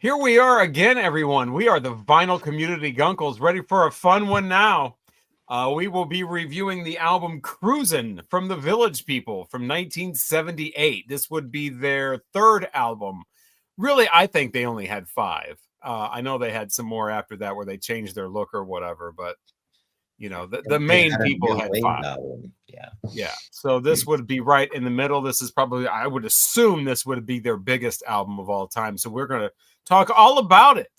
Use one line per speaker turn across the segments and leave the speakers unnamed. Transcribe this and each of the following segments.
Here we are again, everyone. We are the Vinyl Community Guncles, ready for a fun one now. We will be reviewing the album Cruisin' from the Village People from 1978. This would be their third album. Really, I think they only had five. I know they had some more after that where they changed their look or whatever, but you know, the main people had five.
Album.
Yeah. So this would be right in the middle. This is probably, I would assume this would be their biggest album of all time. So we're going to talk all about it.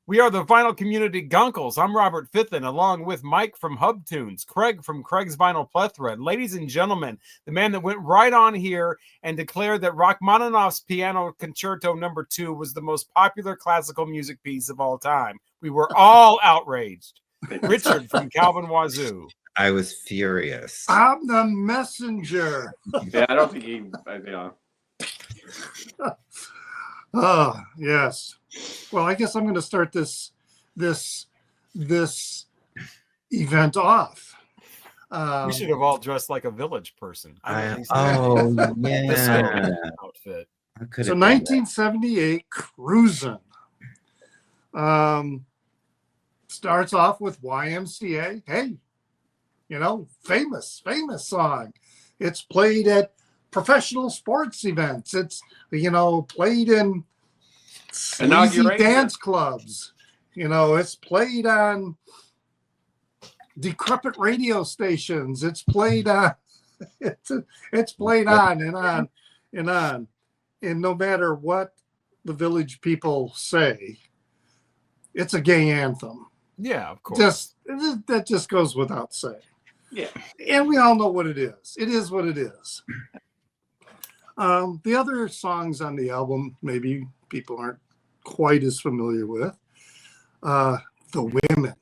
We are the Vinyl Community Guncles. I'm Robert Fithen, along with Mike from Hub Tunes, Craig from Craig's Vinyl Plethora. And ladies and gentlemen, the man that went right on here and declared that Rachmaninoff's Piano Concerto No. 2 was the most popular classical music piece of all time. We were all outraged. Richard from Calvin Wazoo.
I was furious.
I'm the messenger.
Yeah, I don't think he.
Oh, yes. Well, I guess I'm going to start this event off.
We should have all dressed like a village person.
Yeah.
Outfit.
So 1978, Cruisin'. Starts off with YMCA. Hey, you know, famous song. It's played at professional sports events. It's, you know, played in sleazy dance clubs. You know, it's played on decrepit radio stations. It's played on, it's played on and on and on. And no matter what the Village People say, it's a gay anthem.
Yeah, of course.
That just goes without saying.
Yeah.
And we all know what it is. It is what it is. The other songs on the album, maybe people aren't quite as familiar with. The Women.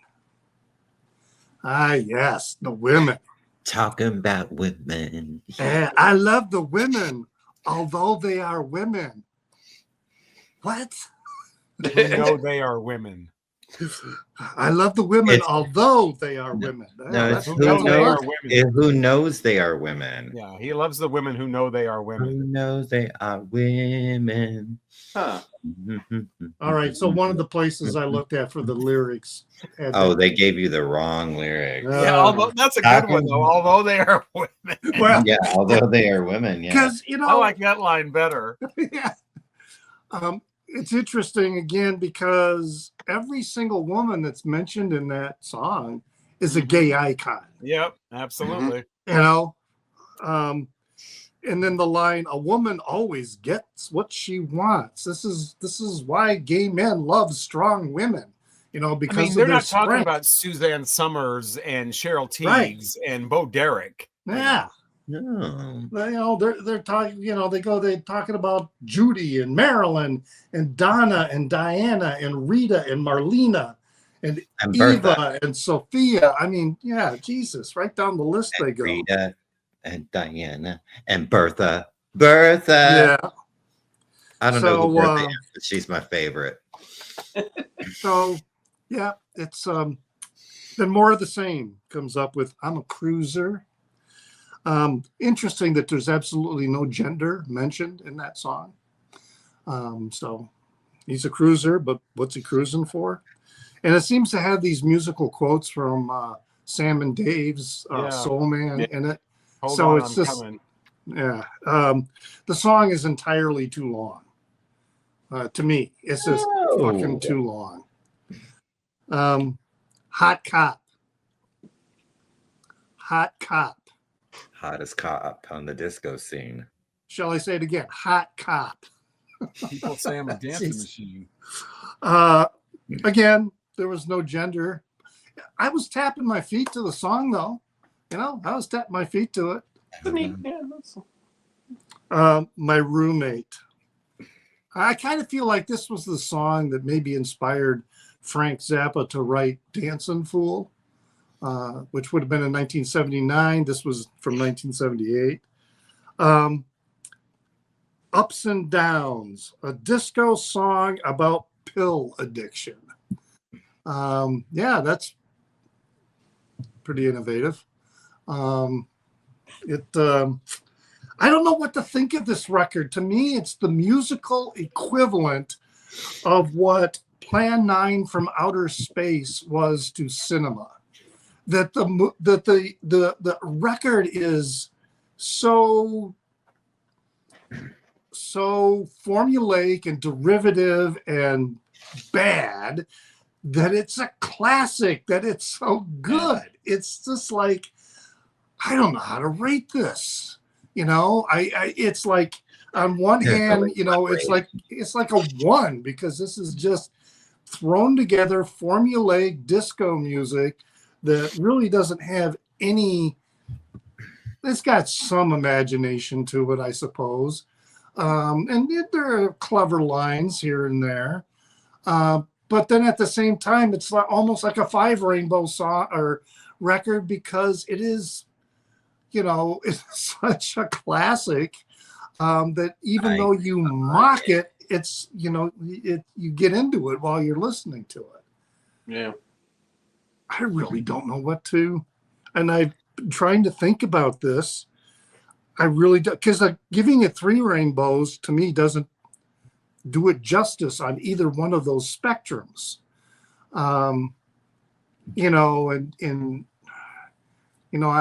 Ah, yes, the women.
Talking about women.
I love the women, although they are women. What?
You know they are women.
I love the women, although they are women.
No, it's who knows they are women.
Yeah, he loves the women who know they are women.
Who knows they are women.
Huh.
All right, so one of the places I looked at for the lyrics.
They gave you the wrong lyrics.
Yeah, although that's a good one though. Although they are women.
Well,
yeah, although they are women. Yeah,
because you know,
I like that line better.
Yeah. It's interesting again because every single woman that's mentioned in that song is a gay icon.
Yep, absolutely.
You know, and then the line, "A woman always gets what she wants." This is why gay men love strong women. You know, because
they're not talking about Suzanne Summers and Cheryl Teagues and Bo Derek.
Yeah.
No.
You know, they're talking, you know, they're talking about Judy and Marilyn and Donna and Diana and Rita and Marlena and Eva and Sophia. I mean, yeah, Jesus, right down the list they go.
Rita and Diana and Bertha. Yeah. I don't know who Bertha is, but she's my favorite.
So, yeah, it's then more of the same comes up with "I'm a Cruiser." Interesting that there's absolutely no gender mentioned in that song. So he's a cruiser, but what's he cruising for? And it seems to have these musical quotes from Sam and Dave's Soul Man in it. The song is entirely too long. To me, it's just fucking too long. Hot Cop.
Hottest cop on the disco scene.
Shall I say it again? Hot Cop.
People say I'm a dancing machine.
Again, there was no gender. I was tapping my feet to the song, though. You know, I was tapping my feet to it. My Roommate. I kind of feel like this was the song that maybe inspired Frank Zappa to write Dancin' Fool. Which would have been in 1979. This was from 1978. Ups and Downs, a disco song about pill addiction. Yeah, that's pretty innovative. I don't know what to think of this record. To me, it's the musical equivalent of what Plan 9 from Outer Space was to cinema. That the record is so formulaic and derivative and bad that it's a classic, that it's so good. It's just like, I don't know how to rate this. It's like, on one hand, it's like a 1, because this is just thrown together formulaic disco music that really doesn't have any. It's got some imagination to it, I suppose, and there are clever lines here and there. But then at the same time, it's like, almost like a 5 Rainbow song or record, because it is, it's such a classic that even though you mock it, it's, you get into it while you're listening to it.
Yeah.
I really don't know what to, and I've been trying to think about this. I really do, because giving it 3 rainbows to me doesn't do it justice on either one of those spectrums. I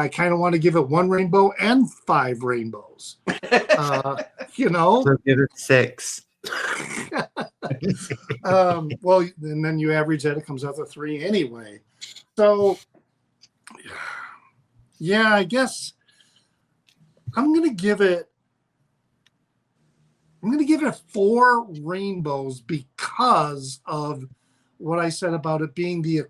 kind of want to give it 1 rainbow and 5 rainbows.
So give it 6.
Well, and then you average that, it comes out to 3 anyway. So, yeah, I guess I'm gonna give it 4 rainbows because of what I said about it being the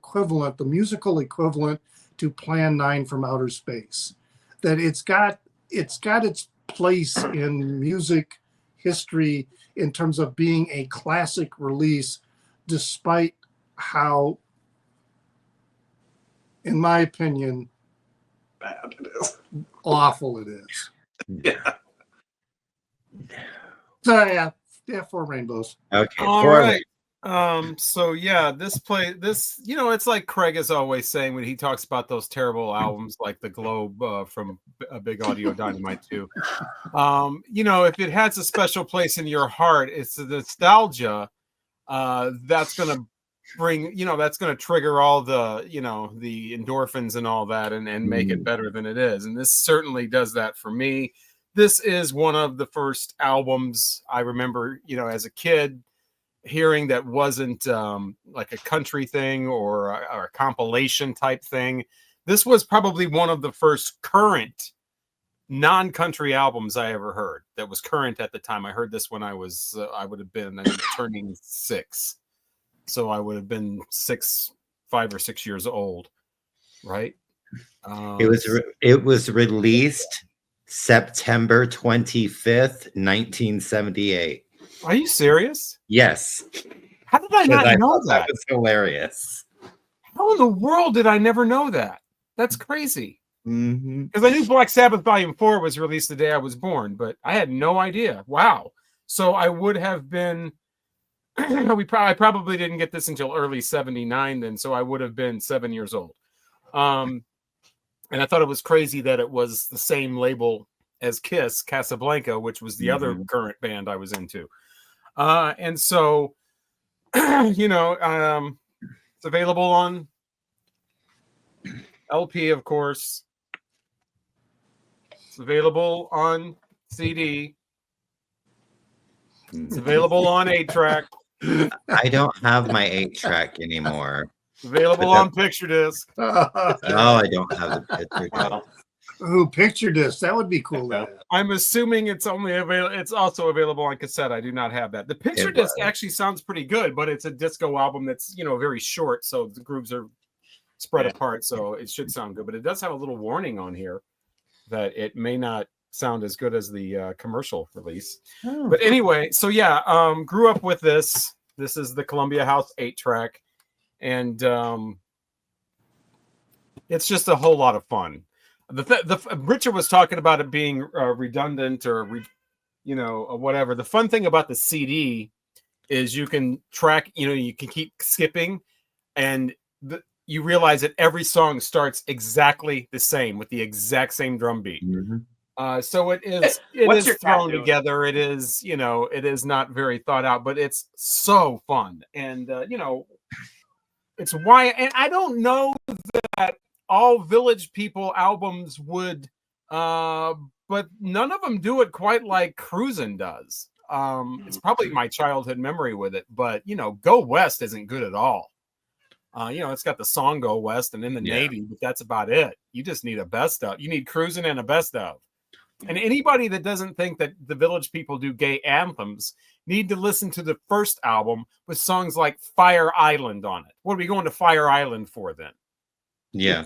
musical equivalent to Plan 9 from Outer Space. That it's got its place in music history in terms of being a classic release, despite how, in my opinion, bad it is, awful it is.
Yeah.
So yeah, 4 rainbows.
Okay.
All
4
right. So yeah, this, it's like Craig is always saying when he talks about those terrible albums like The Globe from a Big Audio Dynamite 2. If it has a special place in your heart, it's the nostalgia that's gonna bring, that's gonna trigger all the, the endorphins and all that, and make it better than it is. And this certainly does that for me. This is one of the first albums I remember, as a kid, hearing that wasn't like a country thing or a compilation type thing. This was probably one of the first current non-country albums I ever heard that was current at the time. I heard this when I was I would have been turning 6, so I would have been 5 or 6 years old, right?
It was released September 25th, 1978.
Are you serious?
Yes.
How did I not know that?
That was hilarious.
How in the world did I never know that? That's crazy.
Mm-hmm.
Because I knew Black Sabbath Volume 4 was released the day I was born, but I had no idea. Wow. So I would have been, I probably didn't get this until early 79 then, so I would have been 7 years old. And I thought it was crazy that it was the same label as Kiss, Casablanca, which was the other current band I was into. And so, it's available on LP, of course. It's available on CD. It's available on 8-track.
I don't have my 8-track anymore.
It's available on picture disc.
Oh, I don't have the picture disc.
Ooh, picture disc. That would be cool.
I'm assuming it's only available. It's also available on cassette. I do not have that. The picture disc actually sounds pretty good, but it's a disco album that's very short, so the grooves are spread apart, so it should sound good. But it does have a little warning on here that it may not sound as good as the commercial release. Oh. But anyway, so yeah, grew up with this. This is the Columbia House 8-track, and it's just a whole lot of fun. Richard was talking about it being redundant or whatever. The fun thing about the CD is you can track, you can keep skipping, and you realize that every song starts exactly the same with the exact same drum beat. So it
What's
is
your cat
thrown
doing?
together. It is, it is not very thought out, but it's so fun. And it's why, and I don't know that all Village People albums would, but none of them do it quite like Cruisin' does. It's probably my childhood memory with it, but Go West isn't good at all. It's got the song Go West and In the Navy, but that's about it. You just need a best of. You need Cruisin' and a best of. And anybody that doesn't think that the Village People do gay anthems need to listen to the first album with songs like Fire Island on it. What are we going to Fire Island for then?
Yeah.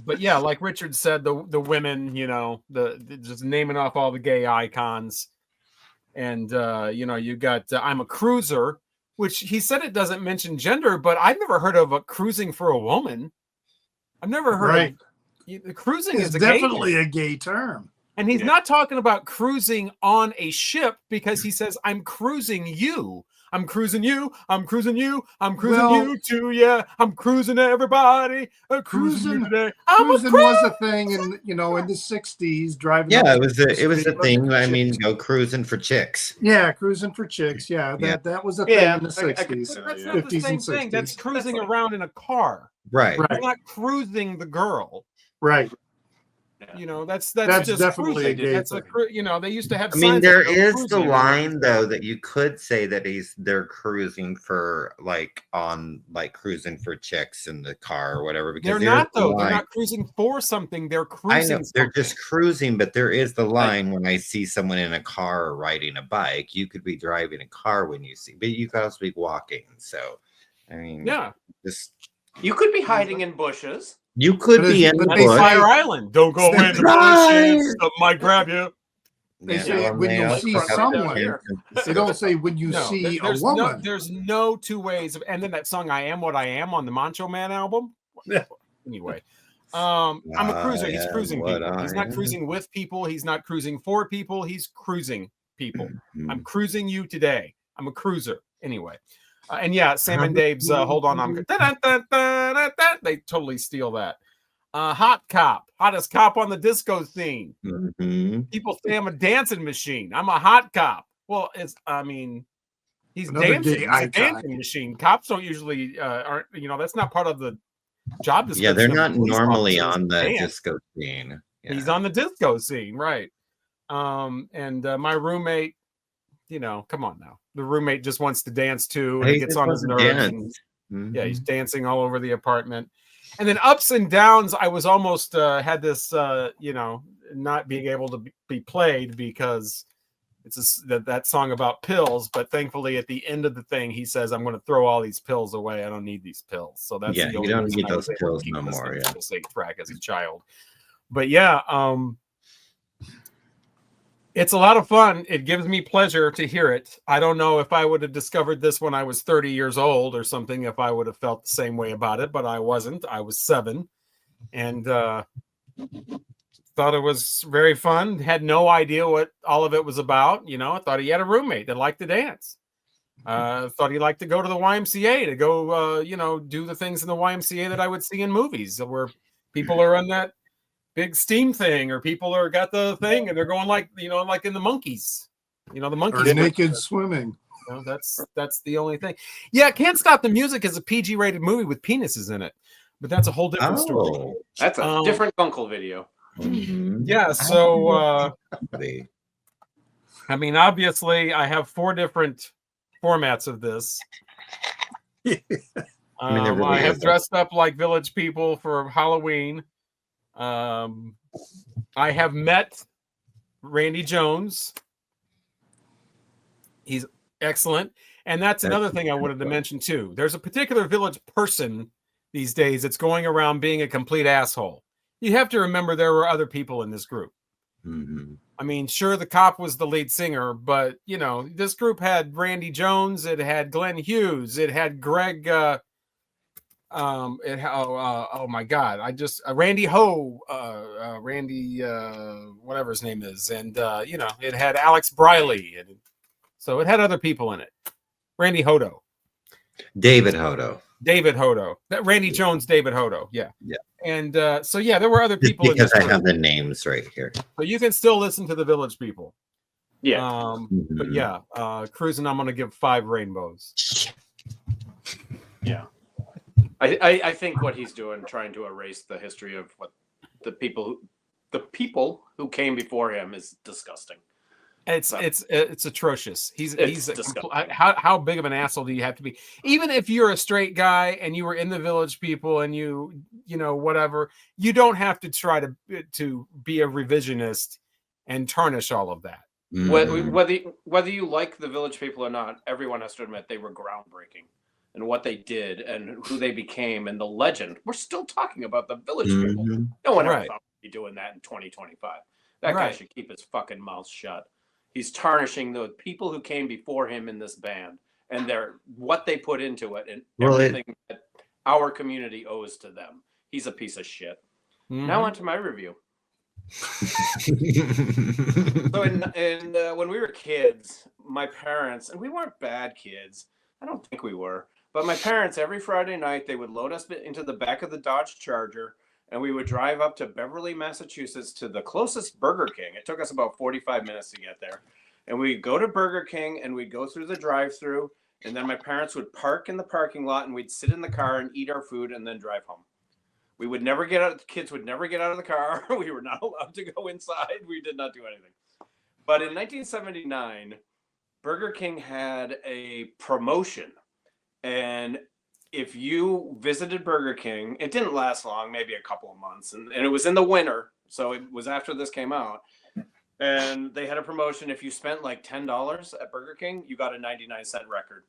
But yeah, like Richard said, the women, the just naming off all the gay icons. And, you got I'm a Cruiser, which he said it doesn't mention gender, but I've never heard of a cruising for a woman. I've never heard of cruising is
definitely a gay term.
And he's not talking about cruising on a ship because he says, I'm cruising you. I'm cruising you. I'm cruising you. I'm cruising you too. Yeah. I'm cruising everybody. Cruising today.
Cruising was a thing in the 60s. Driving.
Yeah, it was a thing. I mean, go cruising for chicks.
Yeah, cruising for chicks. Yeah, that was a thing in the 60s.
That's not the same thing. That's cruising around in a car.
Right.
You're not cruising the girl.
Right.
That's just
definitely
cruising.
a gay
That's
thing.
They used to have.
I mean, there is the line though that you could say that they're cruising for cruising for chicks in the car or whatever. Because
they're not though. They're not cruising for something. They're cruising.
I know they're just cruising, but there is the line when I see someone in a car or riding a bike. You could be driving a car when you see, but you could also be walking. So, I mean,
you could be hiding in bushes.
You could be in the bush.
Fire Island. Don't go in the bushes. Something might grab you.
They say when you see someone. They don't say when you see a woman.
There's no two ways of. And then that song "I Am What I Am" on the Macho Man album. Anyway, I'm a cruiser. He's cruising people. He's not cruising with people. He's not cruising for people. He's cruising people. I'm cruising you today. I'm a cruiser. Anyway. And yeah, Sam and Dave's Hold On, I'm they totally steal that. Hot Cop, hottest cop on the disco scene. People say I'm a dancing machine. I'm a hot cop. Well, he's dancing. He's a dancing machine. Cops don't usually aren't. That's not part of the job description.
Yeah, they're not normally on the disco scene. Yeah.
He's on the disco scene, right? And my roommate. Come on now. The roommate just wants to dance too, and he gets on his nerves. Yeah, he's dancing all over the apartment. And then ups and downs, I was almost had this, not being able to be played because it's that song about pills. But thankfully, at the end of the thing, he says, "I'm going to throw all these pills away. I don't need these pills." So that's the only
you don't
reason
need those pills no more. Yeah,
the safe track as a child. But yeah, it's a lot of fun. It gives me pleasure to hear it. I don't know if I would have discovered this when I was 30 years old or something, if I would have felt the same way about it, but I wasn't. I was 7 and thought it was very fun. Had no idea what all of it was about. I thought he had a roommate that liked to dance. Thought he liked to go to the YMCA to go, do the things in the YMCA that I would see in movies where people are on that big steam thing, or people are got the thing and they're going like in the Monkeys, the Monkeys
or naked swimming.
That's the only thing. Yeah, Can't Stop the Music is a PG rated movie with penises in it, but that's a whole different story.
That's a different Gunkle video.
Yeah, so I mean, obviously I have 4 different formats of this. I have dressed up like Village People for Halloween. I have met Randy Jones. He's excellent. And that's another thing I wanted to mention too. There's a particular Village person these days that's going around being a complete asshole. You have to remember there were other people in this group. I mean, sure, the cop was the lead singer, but this group had Randy Jones, it had Glenn Hughes, it had Greg oh my god, Randy Ho, Randy whatever his name is, and it had Alex Briley, and so it had other people in it. Randy Hodo,
David Hodo,
David Hodo. That Randy Jones, David Hodo. Yeah.
Yeah.
And so yeah, there were other
Just
people in
because
this
I have
group.
the names right here.
So you can still listen to the Village People.
Yeah.
But yeah, Cruisin', I'm gonna give 5 rainbows.
Yeah. I think what he's doing, trying to erase the history of what the people who came before him, is disgusting.
It's atrocious. He's
disgusting.
How big of an asshole do you have to be? Even if you're a straight guy and you were in the Village People and you know whatever, you don't have to try to be a revisionist and tarnish all of that.
Whether you like the Village People or not, everyone has to admit they were groundbreaking, and what they did and who they became and the legend. We're still talking about the Village People. No one ever thought we'd be doing that in 2025. That guy should keep his fucking mouth shut. He's tarnishing the people who came before him in this band and what they put into it and everything that our community owes to them. He's a piece of shit. Now on to my review. So when we were kids, my parents, and we weren't bad kids. I don't think we were. But my parents, every Friday night, they would load us into the back of the Dodge Charger, and we would drive up to Beverly, Massachusetts to the closest Burger King. It took us about 45 minutes to get there. And we'd go to Burger King, and we'd go through the drive-thru, and then my parents would park in the parking lot, and we'd sit in the car and eat our food and then drive home. We would never get out. The kids would never get out of the car. We were not allowed to go inside. We did not do anything. But in 1979, Burger King had a promotion. And if you visited Burger King, it didn't last long, maybe a couple of months. And it was in the winter. So it was after this came out. And they had a promotion. If you spent like $10 at Burger King, you got a 99-cent record.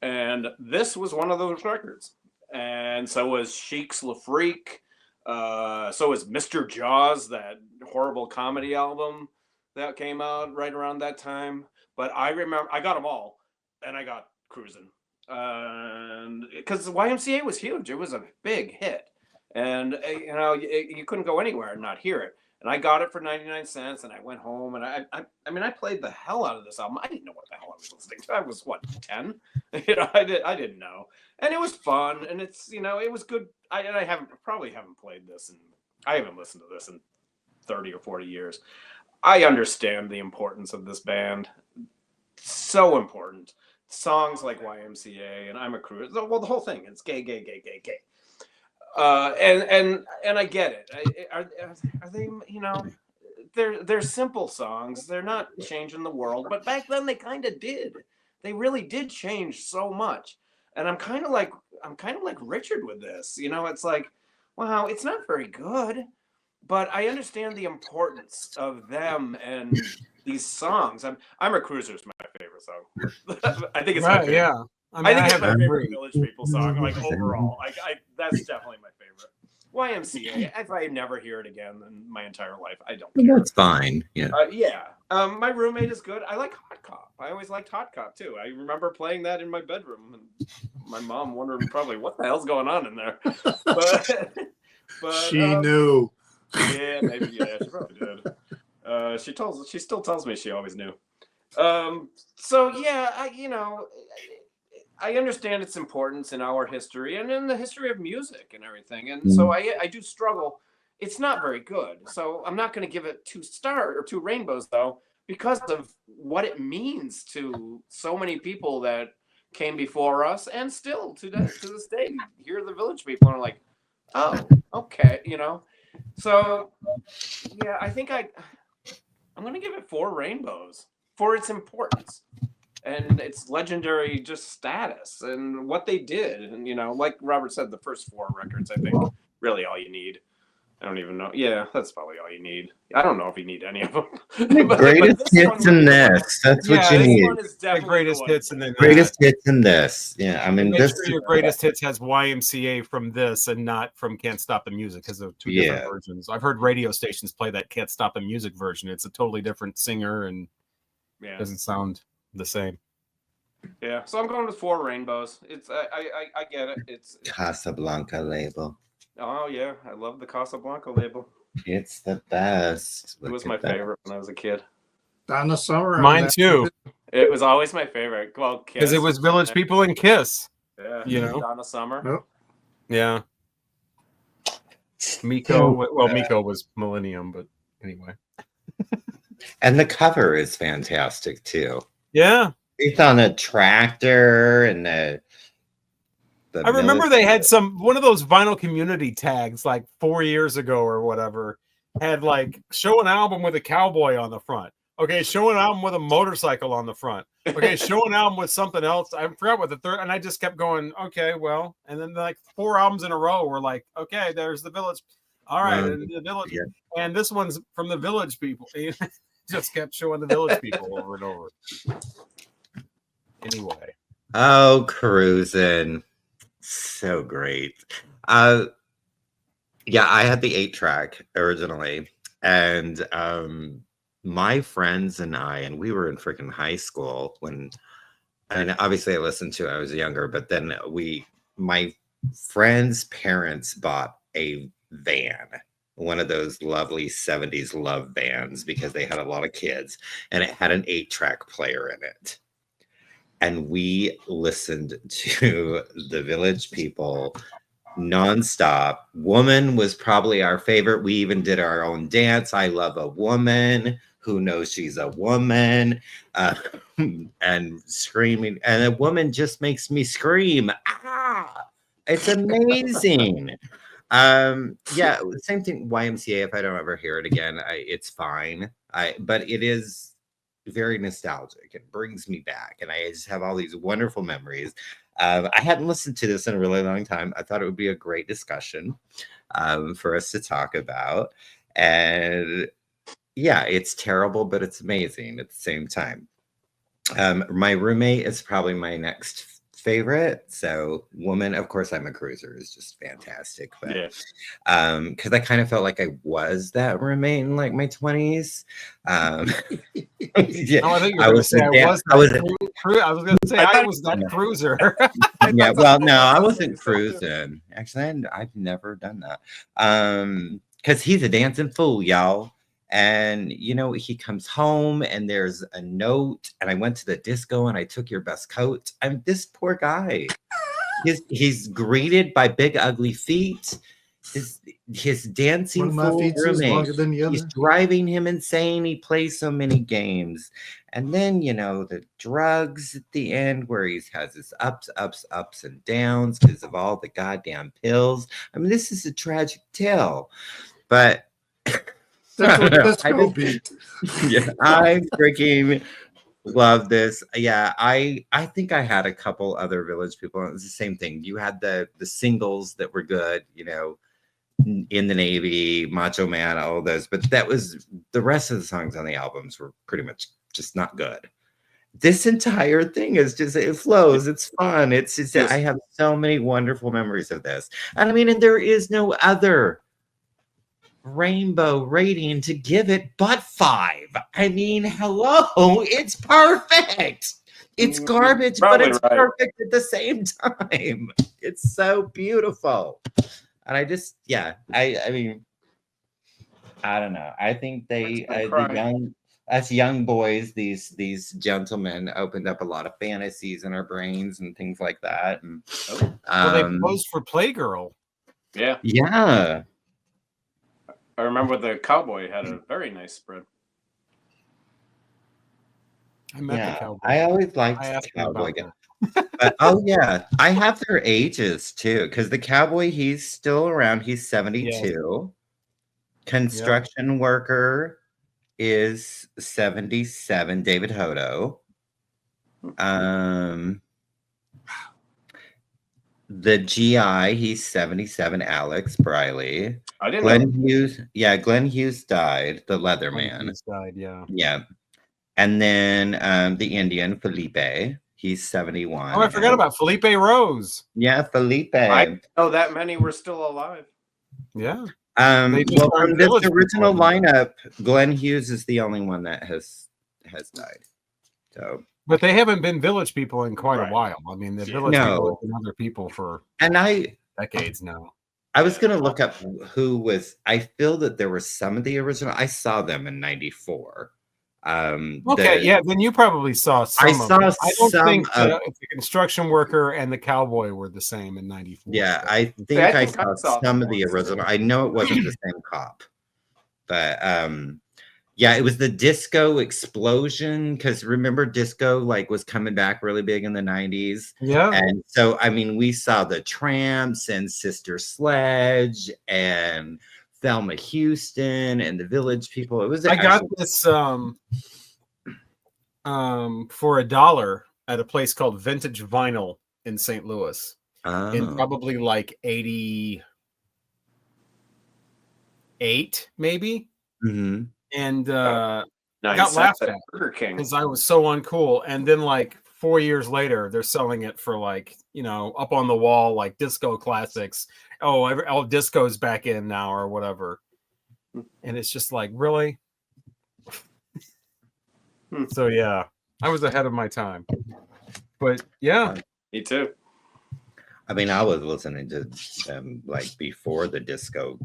And this was one of those records. And so was Chic's Le Freak. So was Mr. Jaws, that horrible comedy album that came out right around that time. But I remember I got them all, and I got Cruisin'. And because the YMCA was huge, it was a big hit, and you couldn't go anywhere and not hear it. And I got it for 99 cents, and I went home, and I played the hell out of this album. I didn't know what the hell I was listening to. I was 10, I didn't know, and it was fun, and it's it was good. I probably haven't played this, and I haven't listened to this in 30 or 40 years. I understand the importance of this band. So important. Songs like YMCA and I'm a Cruiser. Well, the whole thing. It's gay. And I get it. Are they? They're simple songs. They're not changing the world. But back then they kind of did. They really did change so much. And I'm kind of like Richard with this. It's like, wow, it's not very good. But I understand the importance of them and these songs. I'm a Cruiser is my favorite song. I think it's my favorite.
Yeah.
I think it's my favorite Village People song. Like overall, that's definitely my favorite. YMCA. If I never hear it again in my entire life, I don't care.
That's fine. Yeah.
My roommate is good. I like Hot Cop. I always liked Hot Cop too. I remember playing that in my bedroom, and my mom wondering probably what the hell's going on in there. But
she knew.
Yeah, maybe. Yeah, she probably did. She still tells me she always knew. So yeah, I understand its importance in our history and in the history of music and everything. And so I do struggle. It's not very good. So I'm not going to give it 2 stars or 2 rainbows though, because of what it means to so many people that came before us and still to this day hear the Village People and are like, oh, okay, So yeah, I think I'm going to give it 4 rainbows for its importance and its legendary just status and what they did. And, like Robert said, the first 4 records, I think, really all you need. I don't even know. Yeah, that's probably all you need. I don't know if you need any of them.
Greatest hits in this. That's what you need.
One is
The greatest hits and then
Greatest hits in this. Yeah, I mean,
make
this.
sure your greatest hits has YMCA from this and not from Can't Stop the Music because they're 2 different versions. I've heard radio stations play that Can't Stop the Music version. It's a totally different singer and doesn't sound the same.
Yeah, so I'm going with 4 rainbows. It's I get it. It's
Casablanca label.
Oh yeah, I love the Casablanca label.
It's the best.
It was my favorite when I was a kid.
Donna Summer.
Mine too.
It was always my favorite. Well,
because it was Village People and Kiss.
Yeah.
You know?
Donna Summer.
Nope.
Yeah. Miko. Well, Miko was Millennium, but anyway.
And the cover is fantastic too.
Yeah.
It's on a tractor and
I remember they had one of those vinyl community tags like 4 years ago or whatever, had like show an album with a cowboy on the front. Okay, show an album with a motorcycle on the front. Okay, show an album with something else. I forgot what the third, and I just kept going, okay, well, and then like 4 albums in a row were like, okay, there's the Village. All right, and the Village, and this one's from the Village People. Just kept showing the Village People over and over. Anyway.
Oh, Cruisin'. So great. Yeah, I had the 8-track originally, and my friends and we were in freaking high school and obviously I listened to it, I was younger, but then my friends' parents bought a van, one of those lovely 70s love vans, because they had a lot of kids, and it had an 8-track player in it. And we listened to the Village People nonstop. Woman was probably our favorite. We even did our own dance. I love a woman. Who knows she's a woman? And screaming. And a woman just makes me scream. Ah! It's amazing. Yeah, same thing. YMCA. If I don't ever hear it again, it's fine. But it is very nostalgic. It brings me back, and I just have all these wonderful memories. I hadn't listened to this in a really long time. I thought it would be a great discussion for us to talk about. And yeah, it's terrible, but it's amazing at the same time. My roommate is probably my next favorite. So Woman, of course, I'm a Cruiser is just fantastic. But because I kind of felt like I was that roommate in like my 20s. Yeah,
I think you're going to say I was that Cruiser.
Yeah, well, no, I wasn't cruising. Actually, I've never done that. Because he's a dancing fool, y'all. And, you know, he comes home and there's a note, and I went to the disco and I took your best coat. I'm this poor guy. He's greeted by big, ugly feet. His dancing fool roommate, he's driving him insane. He plays so many games. And then, you know, the drugs at the end where he has his ups and downs because of all the goddamn pills. I mean, this is a tragic tale. But I freaking love this. Yeah, I think I had a couple other Village People. It was the same thing. You had the singles that were good, you know, In the Navy, Macho Man, all of those. But that was the rest of the songs on the albums were pretty much just not good. This entire thing is just, it flows. It's fun. It's just, I have so many wonderful memories of this. And I mean, and there is no other rainbow rating to give it but 5. I mean, hello, it's perfect. It's garbage, but it's perfect at the same time. It's so beautiful. And I just, yeah, I mean, I don't know. I think they, us young boys, these gentlemen opened up a lot of fantasies in our brains and things like that. And,
well, they posed for Playgirl.
Yeah.
Yeah.
I remember the cowboy had a very nice spread.
I met the cowboy.
I always liked the cowboy guy. But, oh yeah, I have their ages too, because the cowboy, he's still around. He's 72. Construction worker is 77. David Hodo. The GI, he's 77. Alex Briley.
I didn't
Glenn
know.
Hughes. Yeah, Glenn Hughes died. The Leatherman.
Hughes died. Yeah.
Yeah. And then the Indian Felipe. He's 71.
Oh, I forgot about Felipe Rose.
Yeah, Felipe.
I know that many were still alive.
Yeah.
Well, from this original lineup, Glenn Hughes is the only one that has died. So,
but they haven't been Village People in quite a while. I mean, the Village People have been other people for decades now.
I was going to look up who was. I feel that there were some of the original. I saw them in '94.
Okay, yeah, then you probably saw some.
I
of
saw
them. I don't
some
think
of-
the construction worker and the cowboy were the same in '94.
Yeah,
but-
I think
I
I
think I
saw
saw
some
them
of the
once.
original. I know it wasn't the same cop, but yeah, it was the disco explosion, because remember disco like was coming back really big in the 90s.
Yeah.
And so I mean we saw the Tramps and Sister Sledge and Thelma Houston and the Village People. It was
I got
actually-
this for $1 at a place called Vintage Vinyl in St. Louis in
Oh.
probably like '88, maybe.
Mhm.
And
Nice.
got laughed
That's
at
Burger King.
because I was so uncool. And then like 4 years later, they're selling it for like, up on the wall, like disco classics. Oh, disco's back in now or whatever. And it's just like, really? So yeah, I was ahead of my time. But yeah,
Me too.
I mean, I was listening to them like before the disco,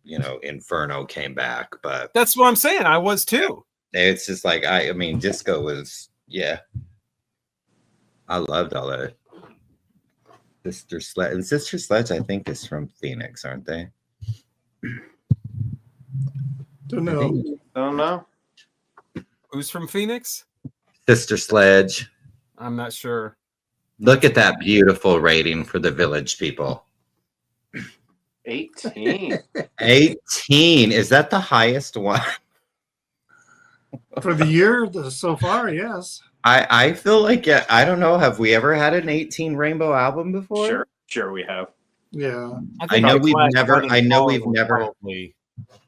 Inferno came back, but
that's what I'm saying. I was too.
it's just like I mean, disco was I loved all that. Sister Sledge, I think, is from Phoenix, aren't they?
Don't
I
know.
think
Don't know.
Who's from Phoenix?
Sister Sledge.
I'm not sure.
Look at that beautiful rating for the Village People.
18.
18. Is that the highest one?
For the year so far, yes.
I feel like I don't know. Have we ever had an 18 Rainbow album before?
Sure we have.
Yeah.
I know we've
Flash
never.
Gordon
I know
Paul
we've
was
never.
probably-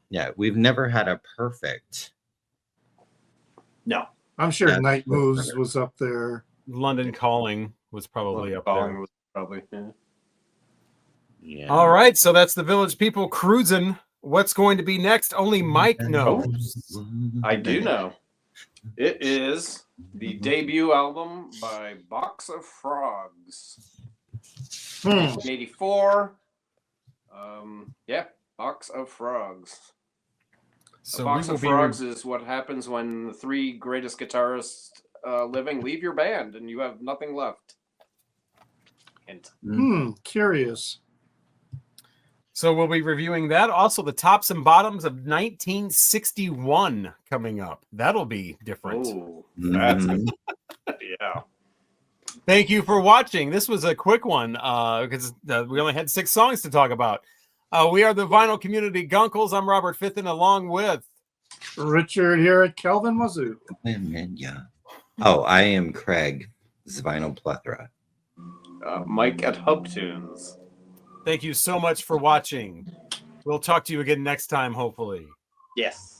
Yeah, we've never had a perfect.
No.
I'm sure
That's
Night
so
Moves
funny.
was up there.
London Calling was probably up
Calling
there.
was probably, yeah.
Yeah.
All right, so that's the Village People cruising. What's going to be next? Only Mike knows.
I do know. It is the debut album by Box of Frogs. 1984. Yeah, Box of Frogs.
So
A Box
we will
of
be
Frogs is what happens when the three greatest guitarists living leave your band and you have nothing left. Hint.
Curious.
So we'll be reviewing that. Also, the tops and bottoms of 1961 coming up. That'll be different.
Oh, that's
Mhm.
yeah.
Thank you for watching. This was a quick one because we only had 6 songs to talk about. We are the Vinyl Community Guncles. I'm Robert Fitton, along with
Richard here at Kelvin Wazoo.
Yeah. Oh, I am Craig. Vinyl Plethora.
Mike at Hub Tunes.
Thank you so much for watching. We'll talk to you again next time, hopefully.
Yes.